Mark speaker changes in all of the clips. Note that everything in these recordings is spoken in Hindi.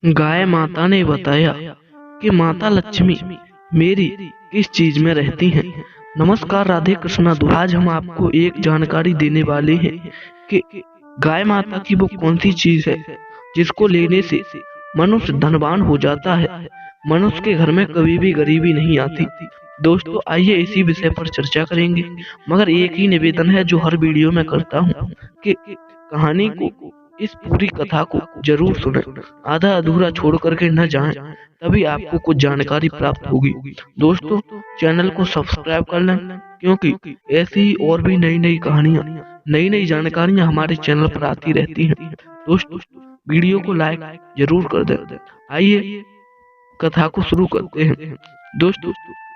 Speaker 1: गाय माता ने बताया कि माता लक्ष्मी मेरी किस चीज में रहती हैं। नमस्कार, राधे कृष्णा। आज हम आपको एक जानकारी देने वाले हैं कि गाय माता की वो कौन सी चीज है जिसको लेने से मनुष्य धनवान हो जाता है, मनुष्य के घर में कभी भी गरीबी नहीं आती। दोस्तों, आइए इसी विषय पर चर्चा करेंगे। मगर एक ही निवेदन है जो हर वीडियो में करता हूँ कि कहानी को, इस पूरी कथा को जरूर सुने, आधा अधूरा छोड़ करके न जाएं, तभी आपको कुछ जानकारी प्राप्त होगी। दोस्तों, चैनल को सब्सक्राइब कर लें, क्योंकि ऐसी ही और भी नई नई कहानियां, नई नई जानकारियां हमारे चैनल पर आती रहती हैं। दोस्तों, वीडियो को लाइक जरूर कर दें। आइए कथा को शुरू करते हैं। दोस्तों,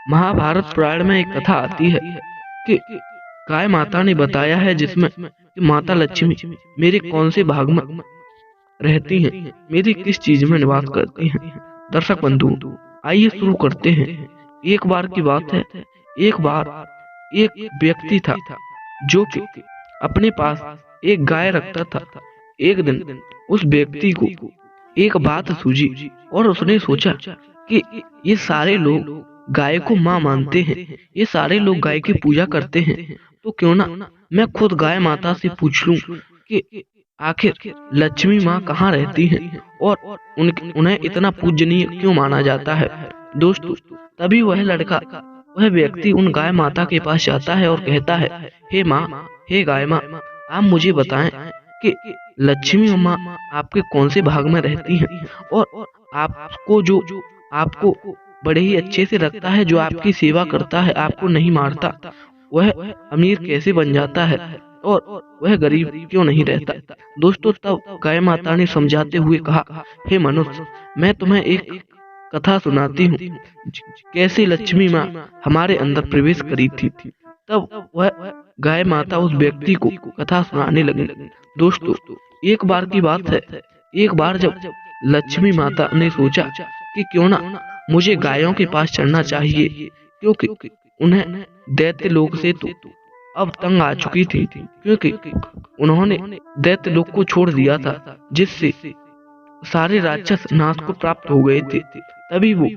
Speaker 1: महाभारत पुराण में एक कथा आती है कि गाय माता ने बताया है जिसमें कि माता लक्ष्मी मेरे कौन से भाग में रहती हैं, मेरी किस चीज में निवास करती हैं। दर्शक बंधु, आइए शुरू करते हैं। एक बार की बात है, एक बार एक व्यक्ति था जो कि अपने पास एक गाय रखता था। एक दिन उस व्यक्ति को एक बात सूझी और उसने सोचा कि ये सारे लोग गाय को माँ मानते हैं, ये सारे लोग गाय की पूजा करते हैं, तो क्यों ना मैं खुद गाय माता से पूछ लूं कि आखिर लक्ष्मी माँ कहाँ रहती हैं और उन्हें इतना पूजनीय क्यों माना जाता है। दोस्तों, तभी वह लड़का, वह व्यक्ति उन गाय माता के पास जाता है और कहता है, हे माँ, हे गाय माँ, आप मुझे बताएं कि लक्ष्मी माँ आपके कौन से भाग में रहती हैं और आपको जो आपको बड़े ही अच्छे से रखता है, जो आपकी सेवा करता है, आपको नहीं मारता, वह अमीर कैसे बन जाता है और वह गरीब क्यों नहीं रहता। दोस्तों, तब गाय माता ने समझाते हुए कहा, हे मनुष्य, मैं तुम्हें एक कथा सुनाती हूँ, कैसे लक्ष्मी माँ हमारे अंदर प्रवेश करी थी। तब वह गाय माता उस व्यक्ति को कथा सुनाने लगी। दोस्तों, एक बार की बात है, एक बार जब लक्ष्मी माता ने सोचा कि क्यों ना मुझे गायों के पास चढ़ना चाहिए, क्योंकि उन्हें दैत्य लोक से तो अब तंग आ चुकी थी, क्योंकि उन्होंने दैत्य लोक को छोड़ दिया था, जिससे सारे राक्षस नाश को प्राप्त हो गए थे। तभी वो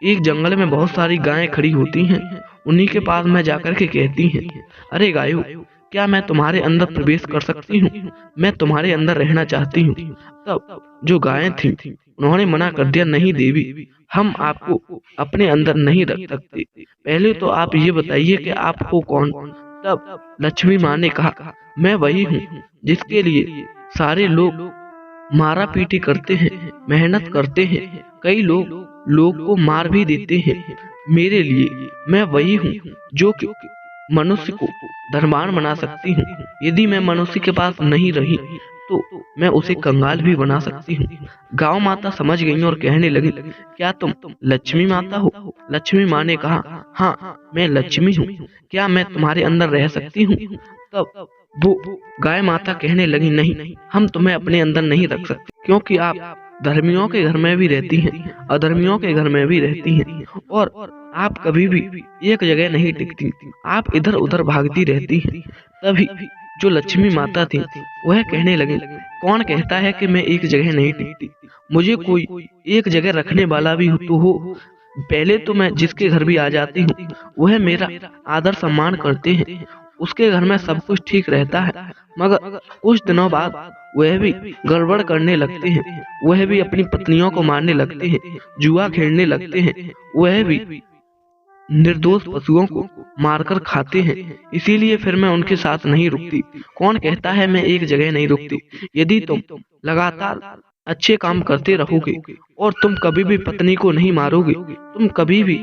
Speaker 1: एक जंगल में बहुत सारी गायें खड़ी होती हैं, उन्हीं के पास में जाकर के कहती हैं, अरे गायों, क्या मैं तुम्हारे अंदर प्रवेश कर सकती हूँ? मैं तुम्हारे अंदर रहना चाहती हूँ। तब जो गायें थीं, उन्होंने मना कर दिया, नहीं देवी, हम आपको अपने अंदर नहीं रख सकते, पहले तो आप ये बताइए कि आप हो कौन। तब लक्ष्मी माँ ने कहा, मैं वही हूँ जिसके लिए सारे लोग मारा पीटी करते हैं, मेहनत करते हैं, कई लोग को मार भी देते हैं। मेरे लिए मैं वही हूँ जो कि मनुष्य को धनवान बना सकती हूँ। यदि मैं मनुष्य के पास नहीं रही तो मैं उसे कंगाल भी बना सकती हूँ। गांव माता समझ गई और कहने लगी, क्या तुम लक्ष्मी माता हो? लक्ष्मी माँ ने कहा, हाँ, मैं लक्ष्मी हूँ, क्या मैं तुम्हारे अंदर रह सकती हूँ? तब वो गाय माता कहने लगी, नहीं, हम तुम्हें अपने अंदर नहीं रख सकते, क्योंकि आप धर्मियों के घर में भी रहती हैं, अधर्मियों के घर में भी रहती हैं, और आप कभी भी एक जगह नहीं टिकती, आप इधर उधर भागती रहती हैं। तभी जो लक्ष्मी माता थी वह कहने लगी, कौन कहता है कि मैं एक जगह नहीं टिकती? मुझे कोई एक जगह रखने वाला भी तो हो। पहले तो मैं जिसके घर भी आ जाती हूँ वह मेरा आदर सम्मान करते हैं, उसके घर में सब कुछ ठीक रहता है, मगर कुछ दिनों बाद वह भी गड़बड़ करने लगते हैं, वह भी अपनी पत्नियों को मारने लगते हैं, जुआ खेलने लगते हैं, वह भी निर्दोष पशुओं को मारकर खाते हैं। इसीलिए फिर मैं उनके साथ नहीं रुकती। कौन कहता है मैं एक जगह नहीं रुकती? यदि तुम लगातार अच्छे काम करते रहोगे और तुम कभी भी पत्नी को नहीं मारोगे, तुम कभी भी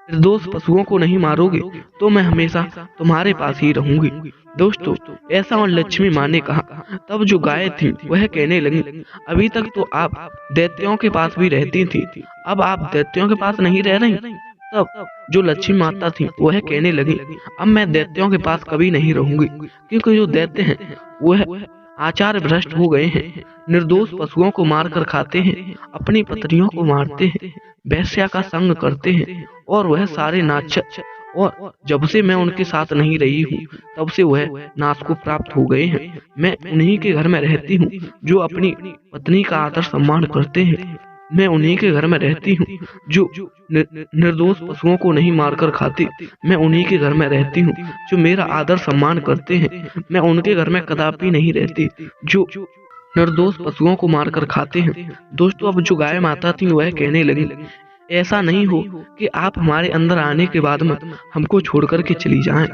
Speaker 1: निर्दोष पशुओं को नहीं मारोगे, तो मैं हमेशा तुम्हारे पास ही रहूंगी। दोस्तों, ऐसा और लक्ष्मी माँ ने कहा। तब जो गाय थी वह कहने लगी, अभी तक तो आप दैत्यों के पास भी रहती थी, अब आप दैत्यों के पास नहीं रह रही। तब जो लक्ष्मी माता थी वह कहने लगी, अब मैं दैत्यों के पास कभी नहीं रहूंगी, क्योंकि जो दैत्य हैं वह आचार भ्रष्ट हो गए हैं, निर्दोष पशुओं को मारकर खाते हैं, अपनी पत्नियों को मारते हैं, वेश्या का संग करते हैं, और वह सारे और जब से मैं उनके साथ नहीं रही हूँ तब से वह नाश को प्राप्त हो गए हैं। मैं उन्हीं के घर में रहती हूँ जो अपनी पत्नी का आदर सम्मान करते हैं। मैं उन्हीं के घर में रहती हूँ जो निर्दोष पशुओं को नहीं मारकर खाते। मैं उन्हीं के घर में रहती हूँ जो मेरा आदर सम्मान करते हैं। मैं उनके घर में कदापि नहीं रहती जो निर्दोष पशुओं को मारकर खाते हैं। दोस्तों, अब जो गाय माता थी वह कहने लगी, ऐसा नहीं हो कि आप हमारे अंदर आने के बाद में हमको छोड़ कर के चली जाएं।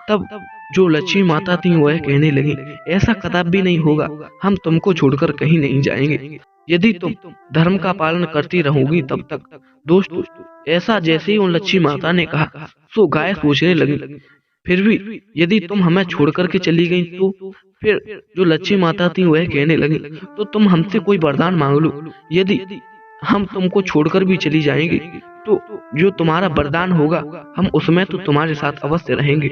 Speaker 1: तब जो लक्ष्मी माता थी वह कहने लगी, ऐसा कदापि नहीं होगा, हम तुमको छोड़कर कहीं नहीं जाएंगे यदि तुम धर्म का पालन करती रहोगी तब तक। दोस्तों, ऐसा जैसे ही उन लक्ष्मी माता ने कहा सो गाय सोचने लगी, फिर भी यदि तुम हमें छोड़ कर के चली गई तो। फिर जो लक्ष्मी माता थी वह कहने लगी, तो तुम हमसे कोई वरदान मांग लो, यदि हम तुमको छोड़कर भी चली जाएंगे तो जो तुम्हारा वरदान होगा हम उसमें तो तुम्हारे साथ अवश्य रहेंगे।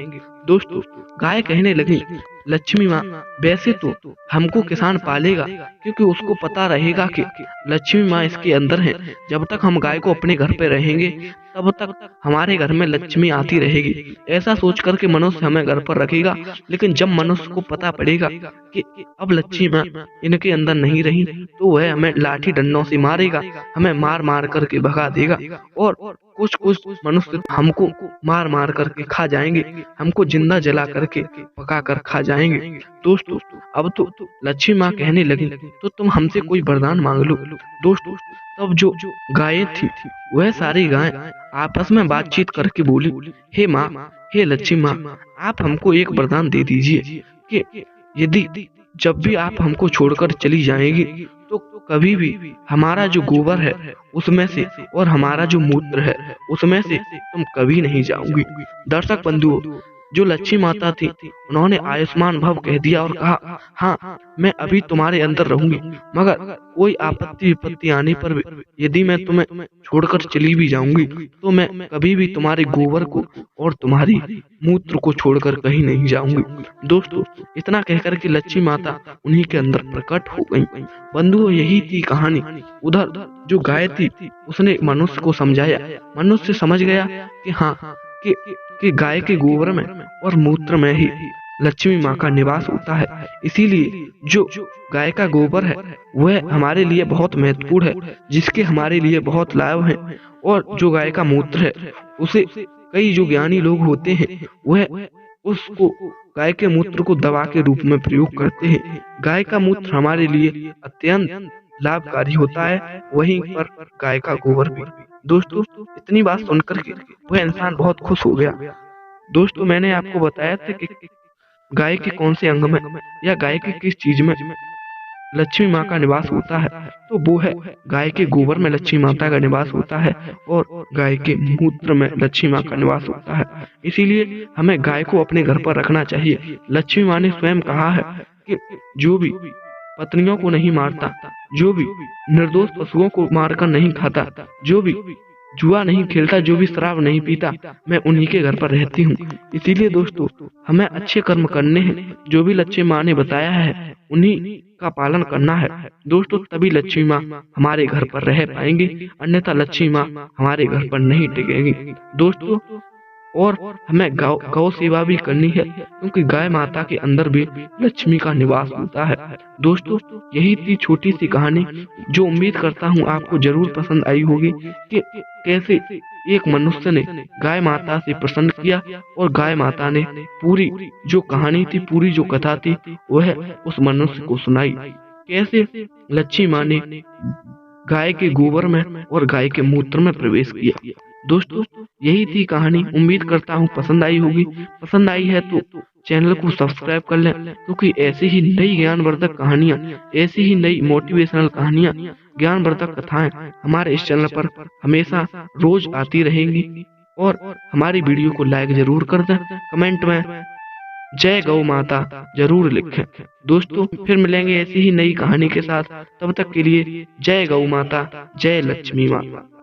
Speaker 1: दोस्तों, गाय कहने लगी, लक्ष्मी माँ, वैसे तो हमको किसान पालेगा क्योंकि उसको पता रहेगा कि लक्ष्मी माँ इसके अंदर है। जब तक हम गाय को अपने घर पे रहेंगे तब तक हमारे घर में लक्ष्मी आती रहेगी। ऐसा सोच कर के मनुष्य हमें घर पर रखेगा, लेकिन जब मनुष्य को पता पड़ेगा कि अब लक्ष्मी माँ इनके अंदर नहीं रही तो वह हमें लाठी डंडों से मारेगा, हमें मार मार करके भगा देगा और कुछ कुछ मनुष्य हमको मार मार करके खा जाएंगे, हमको जिंदा जला करके पका कर खा जाएंगे। दोस्तों, अब तो लक्ष्मी माँ कहने लगी, तो तुम हमसे कोई वरदान मांग लो। दोस्तों, तब जो गायें थी वह सारी गायें आपस में बातचीत करके बोली, हे माँ, हे लक्ष्मी माँ, आप हमको एक वरदान दे दीजिए कि यदि जब भी आप हमको छोड़कर चली जाएंगी तो कभी भी हमारा जो गोबर है उसमें से और हमारा जो मूत्र है उसमें से तुम कभी नहीं जाओगी। दर्शक बंधुओं, जो लक्ष्मी माता थी उन्होंने आयुष्मान भव कह दिया और कहा, हाँ, मैं अभी तुम्हारे अंदर रहूंगी, मगर कोई आपत्ति विपत्ति आने पर यदि मैं तुम्हें छोड़कर चली भी जाऊंगी तो मैं कभी भी तुम्हारे गोबर को और तुम्हारी मूत्र को छोड़कर कहीं नहीं जाऊंगी। दोस्तों, इतना कहकर के लक्ष्मी माता उन्हीं के अंदर प्रकट हो गई। बंधुओं, यही थी कहानी। उधर जो गाय थी उसने मनुष्य को समझाया, मनुष्य समझ गया कि हाँ, कि गाय के गोबर में और मूत्र में ही लक्ष्मी माँ का निवास होता है। इसीलिए जो गाय का गोबर है वह हमारे लिए बहुत महत्वपूर्ण है, जिसके हमारे लिए बहुत लाभ है। और जो गाय का मूत्र है उसे कई जो ज्ञानी लोग होते हैं वह उसको गाय के मूत्र को दवा के रूप में प्रयोग करते हैं। गाय का मूत्र हमारे लिए अत्यंत लाभकारी होता है, वहीं पर गाय का गोबर भी। दोस्तों, इतनी बात सुनकर के वह इंसान बहुत खुश हो गया। दोस्तों, मैंने आपको बताया था कि गाय के कौन से अंग में या गाय के किस चीज में लक्ष्मी माँ का निवास होता है, तो वो है गाय के गोबर में लक्ष्मी माता का निवास होता है और गाय के मूत्र में लक्ष्मी माँ का निवास होता है। इसीलिए हमें गाय को अपने घर पर रखना चाहिए। लक्ष्मी माँ ने स्वयं कहा है कि जो भी पत्नियों को नहीं मारता, जो भी निर्दोष पशुओं को मारकर नहीं खाता, जो भी जुआ नहीं खेलता, जो भी शराब नहीं पीता, मैं उन्हीं के घर पर रहती हूँ। इसीलिए दोस्तों, हमें अच्छे कर्म करने हैं। जो भी लक्ष्मी माँ ने बताया है उन्हीं का पालन करना है। दोस्तों, तभी लक्ष्मी माँ हमारे घर पर रह पाएंगी, अन्यथा लक्ष्मी माँ हमारे घर पर नहीं टिकेगी। दोस्तों, और हमें गौ सेवा भी करनी है, क्योंकि गाय माता के अंदर भी लक्ष्मी का निवास होता है। दोस्तों, यही थी छोटी सी कहानी, जो उम्मीद करता हूँ आपको जरूर पसंद आई होगी कि कैसे एक मनुष्य ने गाय माता से प्रसन्न किया और गाय माता ने पूरी जो कहानी थी, पूरी जो कथा थी, वह उस मनुष्य को सुनाई। कैसे लक्ष्मी माँ ने गाय के गोबर में और गाय के मूत्र में प्रवेश किया। दोस्तों, यही थी कहानी। उम्मीद करता हूँ पसंद आई होगी। पसंद आई है तो चैनल को सब्सक्राइब कर लें, क्योंकि ऐसी ही नई ज्ञानवर्धक कहानियाँ, ऐसी ही नई मोटिवेशनल कहानियाँ, ज्ञानवर्धक कथाएं हमारे इस चैनल पर हमेशा रोज आती रहेंगी। और हमारी वीडियो को लाइक जरूर कर दें, कमेंट में जय गौ माता जरूर लिखें। दोस्तों, फिर मिलेंगे ऐसी ही नई कहानी के साथ। तब तक के लिए जय गौ माता, जय लक्ष्मी माँ।